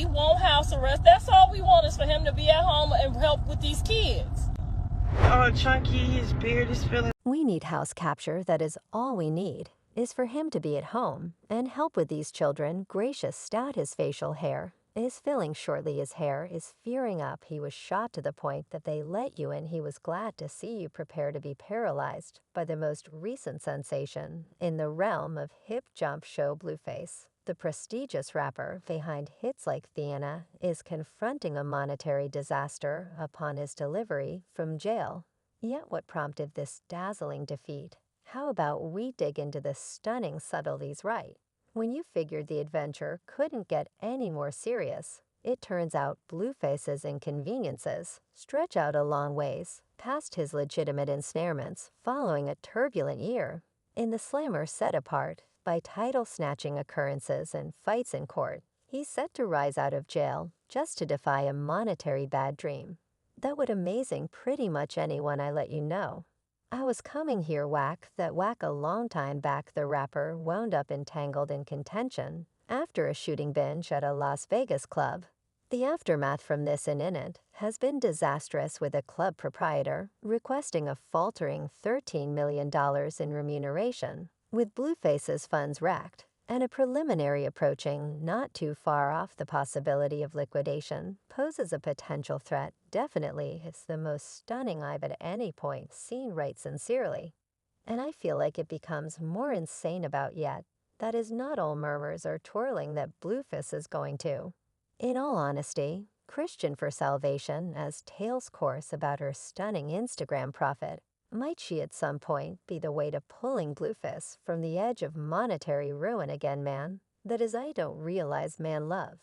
We want house arrest. That's all we want, is for him to be at home and help with these kids. Oh, Chunky, his beard is feeling... We need house capture. That is all we need, is for him to be at home and help with these children. Gracious stat, his facial hair is filling shortly. His hair is fearing up. He was shot to the point that they let you in. He was glad to see you prepare to be paralyzed by the most recent sensation in the realm of hip jump show. Blueface, the prestigious rapper behind hits like Theana, is confronting a monetary disaster upon his delivery from jail. Yet what prompted this dazzling defeat? How about we dig into the stunning subtleties right? When you figured the adventure couldn't get any more serious, it turns out Blueface's inconveniences stretch out a long ways past his legitimate ensnarements following a turbulent year. In the slammer set apart by title-snatching occurrences and fights in court, he's set to rise out of jail just to defy a monetary bad dream. That would amazing pretty much anyone, I let you know. I was coming here whack a long time back. The rapper wound up entangled in contention after a shooting binge at a Las Vegas club. The aftermath from this incident has been disastrous, with a club proprietor requesting a faltering $13 million in remuneration, with Blueface's funds racked, and a preliminary approaching not too far off. The possibility of liquidation poses a potential threat. Definitely, it's the most stunning I've at any point seen, right sincerely. And I feel like it becomes more insane about yet. That is not all murmurs are twirling that Blueface is going to. In all honesty, Chrisean for salvation as tales course about her stunning Instagram profit. Might she at some point be the way to pulling Blueface from the edge of monetary ruin again, man? That is, I don't realize man love.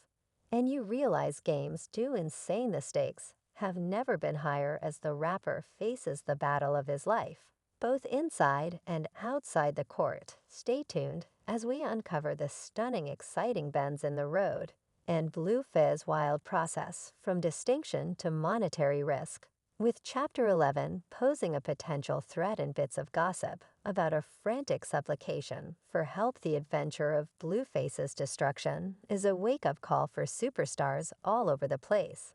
And you realize games do insane. The stakes have never been higher as the rapper faces the battle of his life, both inside and outside the court. Stay tuned as we uncover the stunning, exciting bends in the road and Blueface's wild process from distinction to monetary risk, with Chapter 11 posing a potential threat and bits of gossip about a frantic supplication for help. The adventure of Blueface's destruction is a wake-up call for superstars all over the place.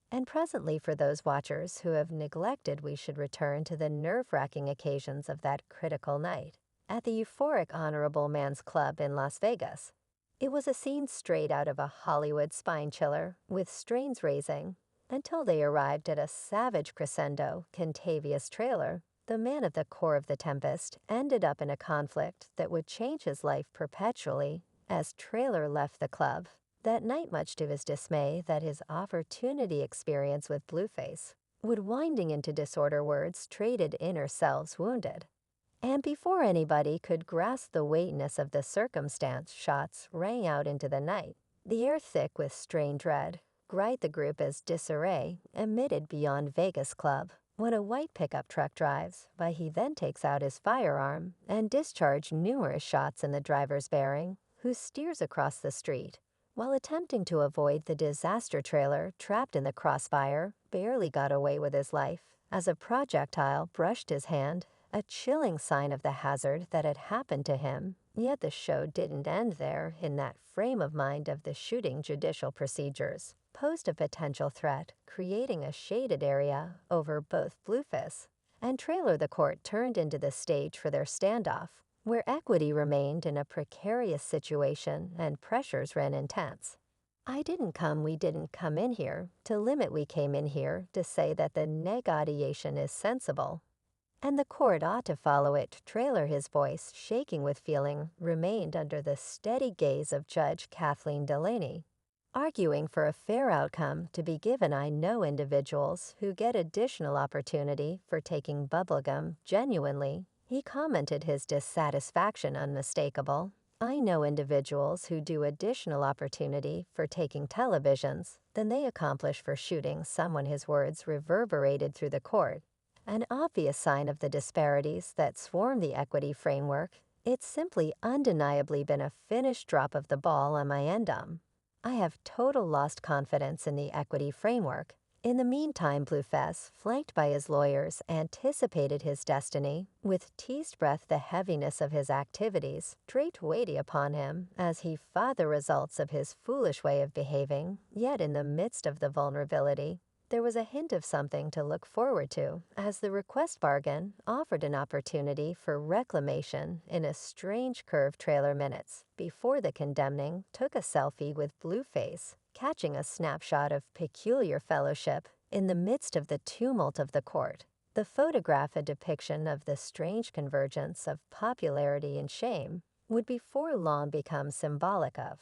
And presently, for those watchers who have neglected, we should return to the nerve-wracking occasions of that critical night at the euphoric Honorable Man's Club in Las Vegas. It was a scene straight out of a Hollywood spine chiller, with strains raising, until they arrived at a savage crescendo. Contavious Trailer, the man at the core of the tempest, ended up in a conflict that would change his life perpetually as Trailer left the club that night, much to his dismay that his opportunity experience with Blueface would winding into disorder. Words traded, inner selves wounded. And before anybody could grasp the weightness of the circumstance, shots rang out into the night, the air thick with strained dread. Great the group as disarray emitted beyond Vegas Club. When a white pickup truck drives by, he then takes out his firearm and discharges numerous shots in the driver's bearing, who steers across the street. While attempting to avoid the disaster, Trailer, trapped in the crossfire, barely got away with his life as a projectile brushed his hand, a chilling sign of the hazard that had happened to him. Yet the show didn't end there. In that frame of mind of the shooting, judicial procedures posed a potential threat, creating a shaded area over both Blueface and Trailer. The court turned into the stage for their standoff, where equity remained in a precarious situation and pressures ran intense. We didn't come in here to limit. We came in here to say that the negotiation is sensible, and the court ought to follow it. Trailer, his voice shaking with feeling, remained under the steady gaze of Judge Kathleen Delaney, arguing for a fair outcome to be given. I know individuals who get additional opportunity for taking bubblegum genuinely. He commented, his dissatisfaction unmistakable. I know individuals who do additional opportunity for taking televisions than they accomplish for shooting someone. His words reverberated through the court, an obvious sign of the disparities that swarm the equity framework. It's simply undeniably been a finished drop of the ball on my end. I have total lost confidence in the equity framework In the meantime, Blueface, flanked by his lawyers, anticipated his destiny, with teased breath the heaviness of his activities draped weighty upon him as he fought the results of his foolish way of behaving, yet in the midst of the vulnerability, there was a hint of something to look forward to, as the request bargain offered an opportunity for reclamation in a strange curved trailer minutes before the condemning took a selfie with Blueface, catching a snapshot of peculiar fellowship in the midst of the tumult of the court. The photograph, a depiction of the strange convergence of popularity and shame, would before long become symbolic of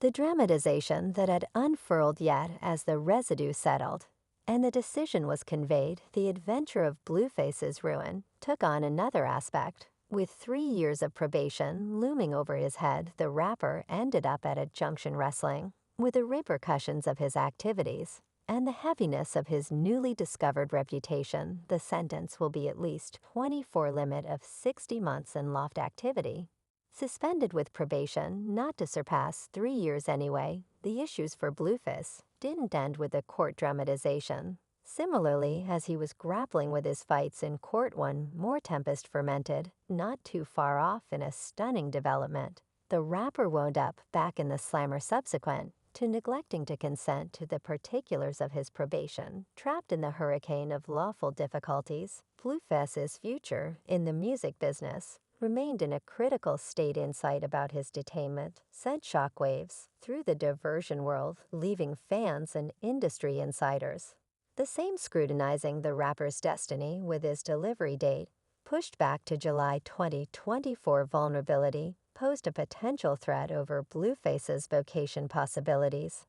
the dramatization that had unfurled yet as the residue settled, and the decision was conveyed. The adventure of Blueface's ruin took on another aspect. With 3 years of probation looming over his head, the rapper ended up at a junction wrestling with the repercussions of his activities and the heaviness of his newly discovered reputation. The sentence will be at least 24 limit of 60 months in loft activity. Suspended with probation, not to surpass 3 years anyway, the issues for Blueface didn't end with the court dramatization. Similarly, as he was grappling with his fights in court, one more tempest fermented, not too far off in a stunning development. The rapper wound up back in the slammer subsequent to neglecting to consent to the particulars of his probation. Trapped in the hurricane of lawful difficulties, Blueface's future in the music business remained in a critical state. Insight about his detainment sent shockwaves through the diversion world, leaving fans and industry insiders the same scrutinizing the rapper's destiny, with his delivery date pushed back to July 2024. Vulnerability posed a potential threat over Blueface's vocation possibilities.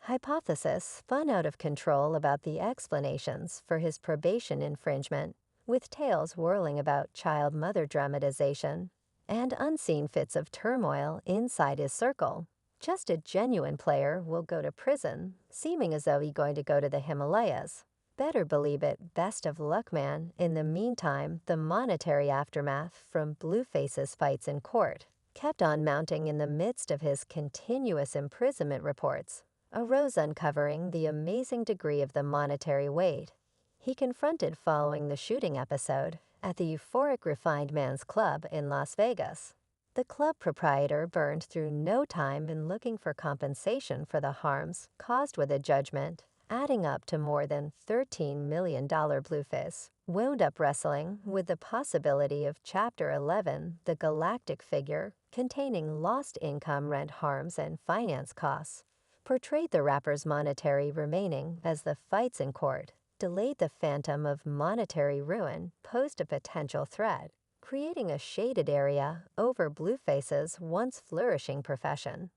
Hypothesis spun out of control about the explanations for his probation infringement, with tales whirling about child mother dramatization and unseen fits of turmoil inside his circle. Just a genuine player will go to prison, seeming as though he's going to go to the Himalayas. Better believe it. Best of luck, man. In the meantime, the monetary aftermath from Blueface's fights in court kept on mounting. In the midst of his continuous imprisonment reports arose, uncovering the amazing degree of the monetary weight he confronted following the shooting episode at the euphoric Refined Man's Club in Las Vegas. The club proprietor burned through no time in looking for compensation for the harms caused, with a judgment adding up to more than $13 million. Blueface wound up wrestling with the possibility of Chapter 11, the galactic figure containing lost income, rent harms, and finance costs, portrayed the rapper's monetary remaining as the fights in court delayed. The phantom of monetary ruin posed a potential threat, creating a shaded area over Blueface's once flourishing profession.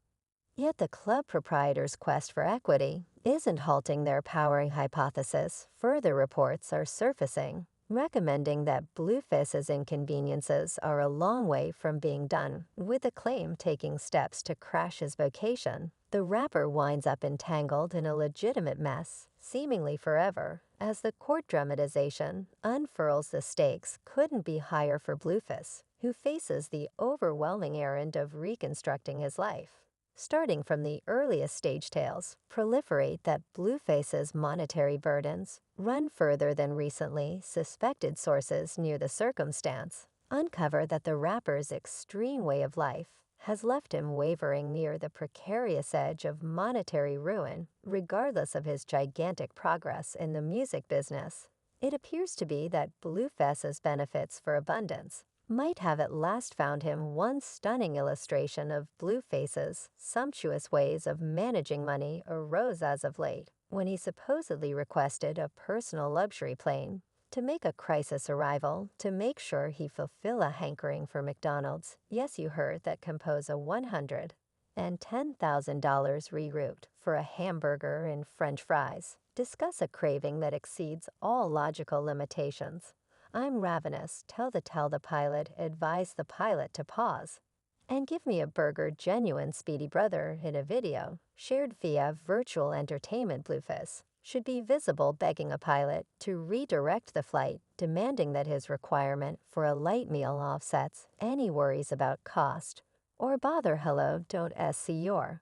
Yet the club proprietor's quest for equity isn't halting their powering hypothesis. Further reports are surfacing, recommending that Blueface's inconveniences are a long way from being done, with the claim taking steps to crash his vocation. The rapper winds up entangled in a legitimate mess, seemingly forever, as the court dramatization unfurls. The stakes couldn't be higher for Blueface, who faces the overwhelming errand of reconstructing his life. Starting from the earliest stage tales proliferate that Blueface's monetary burdens run further than recently suspected. Sources near the circumstance uncover that the rapper's extreme way of life has left him wavering near the precarious edge of monetary ruin. Regardless of his gigantic progress in the music business, it appears to be that Blueface's benefits for abundance might have at last found him. One stunning illustration of Blueface's sumptuous ways of managing money arose as of late, when he supposedly requested a personal luxury plane to make a crisis arrival to make sure he fulfill a hankering for McDonald's. Yes, you heard that. Compose a $110,000 reroute for a hamburger and French fries. Discuss a craving that exceeds all logical limitations. I'm ravenous. Tell the pilot. Advise the pilot to pause and give me a burger. Genuine speedy brother in a video shared via virtual entertainment. Blueface should be visible begging a pilot to redirect the flight, demanding that his requirement for a light meal offsets any worries about cost or bother. Hello, don't SC your